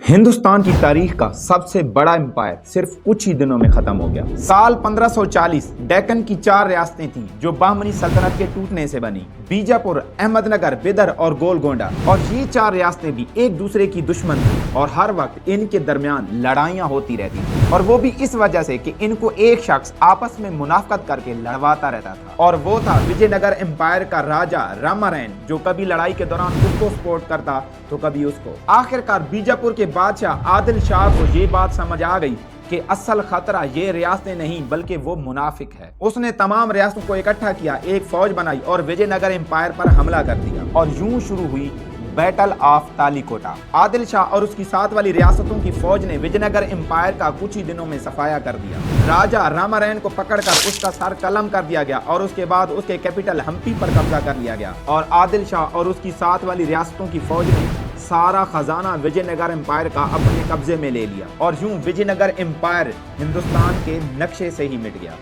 ہندوستان کی تاریخ کا سب سے بڑا امپائر صرف کچھ ہی دنوں میں ختم ہو گیا۔ سال 1540 ڈیکن کی 4 ریاستیں تھیں جو بہمنی سلطنت کے ٹوٹنے سے بنی: بیجاپور، احمد نگر، بیدر اور گولگونڈا۔ اور یہ 4 ریاستیں بھی ایک دوسرے کی دشمن تھیں اور ہر وقت ان کے درمیان لڑائیاں ہوتی رہتی تھیں، اور وہ بھی اس وجہ سے کہ ان کو ایک شخص آپس میں منافقت کر کے لڑواتا رہتا تھا، اور وہ تھا وجے نگر امپائر کا راجا رامارین، جو کبھی لڑائی کے دوران خود کو سپورٹ کرتا تو کبھی اس کو۔ آخرکار بیجاپور کے بادشاہ عادل شاہ کو یہ بات سمجھ آ گئی کہ اصل خطرہ یہ ریاستیں نہیں بلکہ وہ منافق ہے۔ اس نے تمام ریاستوں کو اکٹھا کیا، ایک فوج بنائی اور وجے نگر امپائر پر حملہ کر دیا، اور یوں شروع ہوئی بیٹل آف تالی کوٹا۔ عادل شاہ اور اس کی ساتھ والی ریاستوں کی فوج نے وجے نگر امپائر کا کچھ ہی دنوں میں صفایا کر دیا۔ راجا رامارین کو پکڑ کر اس کا سر قلم کر دیا گیا، اور اس کے بعد اس کے کیپٹل ہمپی پر قبضہ کر لیا گیا، اور عادل شاہ اور اس کی ساتھ والی ریاستوں کی فوج نے سارا خزانہ وجے نگر امپائر کا اپنے قبضے میں لے لیا، اور یوں وجے نگر امپائر ہندوستان کے نقشے سے ہی مٹ گیا۔